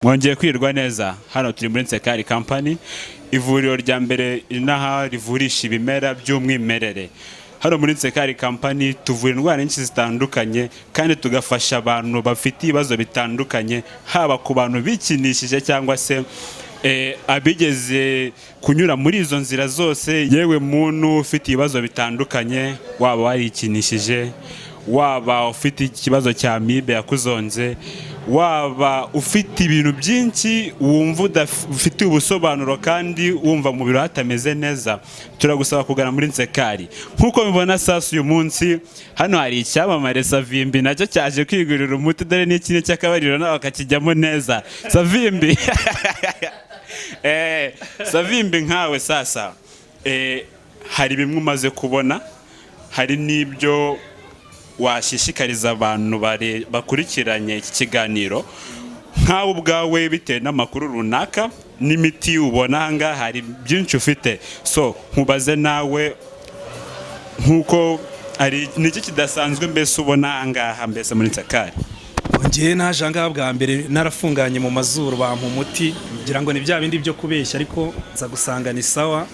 Mwongeye kwirwa neza. Hano turi muri Nsekari Company, ivuriro rya mbere inaha rivurisha ibimera by'umwimerere. Hano muri Nsekari Company tuvura indwara nyinshi zitandukanye kandi tugafasha abantu bafite ibibazo bitandukanye, haba ku bantu bikinishije cyangwa se abigeze kunyura muri izo nzira zose, yewe muntu ufite ibibazo bitandukanye, waba warikinishije, waba ufite ikibazo cya amibe yakuzonze, waba ufite ibintu byinshi wumva udafite ubusobanuro kandi wumva mu biro hatameze neza, turagusaba kugana muri Nsekari. Nkuko mubona sasa uyu munsi hano hari icyamamare Savimbi nacyo cyaje kwigurira umuti, dore n'ikindi cy'akabariro nawe akakijyamo neza. Savimbi Savimbi nkawe sasa hari bimwe umaze kubona, hari n'ibyo washishikariza abantu bakurikiranye iki kiganiro, nkawe ubwawe bitewe n'amakuru runaka n'imiti ubona ahangaha, hari byinshi ufite. So nkubaze nawe, nkuko ari niki kidasanzwe mbese ubona ahangaha mbese muri Nsekari? Ngiye naje ahangaha bwa mbere narafunganye mu mazuru bampa umuti, ngira ngo ni bya bindi byo kubeshya, ariko nza gusanga ni sawa.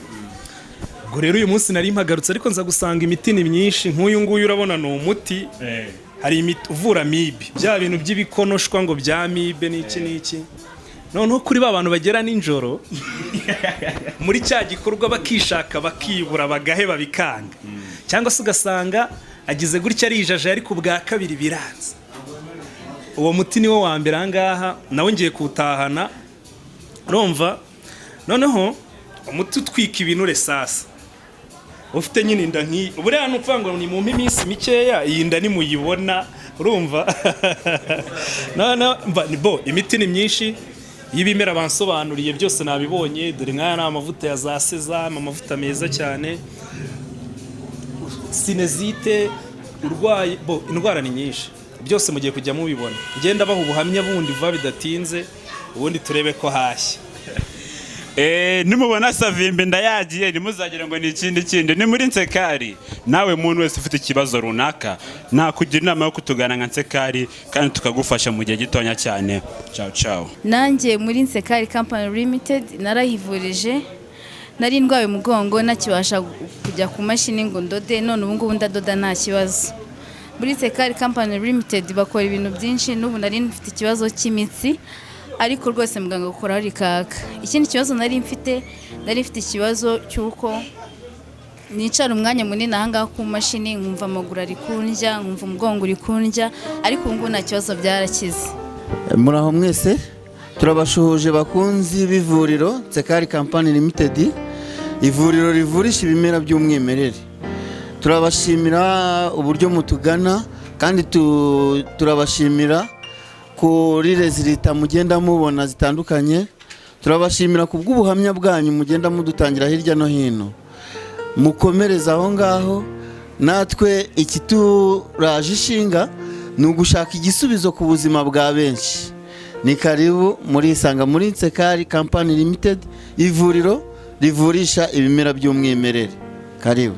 Ubwo rero uyu munsi nari mpagarutse, ariko nza gusanga imiti ni myinshi. Nk'uyu nguyu urabona ni umuti, hari imiti uvura amibe, bya bintu by'ibikonoshwa ngo bya amibe n'iki. Noneho kuri ba bantu bagera ninjoro muri cya gikorwa bakishaka bakibura bagaheba bikanga, cyangwa se ugasanga agize gutya arijaje, ariko bwa kabiri biranze. Uwo muti niwo wa mbere ahangaha, nawe ngiye kuwutahana. Urumva, noneho umuti utwika ibinure sasa ufite nyine inda nk'iyi, buriya nupfa ngo ni mu minsi mikeya iyi nda nimuyibona. Urumva bo imiti ni myinshi y'ibimera bansobanuriye, byose nabibonye. Dore nk'aya ni amavuta ya za sezame, amavuta meza cyane. Sinezite, urwaye bo indwara ni nyinshi, byose mugiye kujya mubibona. Ngenda baha ubuhamya bundi vuba bidatinze, ubundi turebe ko hashya. Nimubona Savimbi ndayagiye, nimuzagire ngo ni ikindi. Ni muri Nsekari. Nawe muntu wese ufite ikibazo runaka nakugira inama yo kutugana nka Nsekari, kandi tukagufasha mu gihe gitonya cyane. Ciao ciao. Nanjye muri Nsekari Company Limited narahivurije, nari ndwaye umugongo nakibasha kujya ku mashini ngo ndode, none ubu ngubu ndadoda nta kibazo. Muri Nsekari Company Limited bakora ibintu byinshi. N'ubu nari mfite ikibazo cy'imitsi, ariko rwose muganga gukora rikaka. Ikindi kibazo nari mfite ikibazo cy'uko nicara umwanya munini ahangaha ku mashini, nkumva amaguru ari kundya, nkumva umugongo uri kundya, ariko ubu nta kibazo byarakize. Muraho mwese, turabashuhuje bakunzi b'ivuriro Nsekari Company Limited, ivuriro rivurisha ibimera by'umwimerere. Turabashimira uburyo mutugana, kandi turabashimira kuri rezilita mugenda mubona zitandukanye. Turabashimira ku bw'ubuhamya bwanyu mugenda mudutangira hirya no hino. Mukomereza aho ngaho, natwe ikituraje ishinga ni ugushaka igisubizo ku buzima bwa benshi. Ni karibu muri Isanga muri Nsekari Company Limited, ivuriro rivurisha ibimera by'umwimerere. Karibu.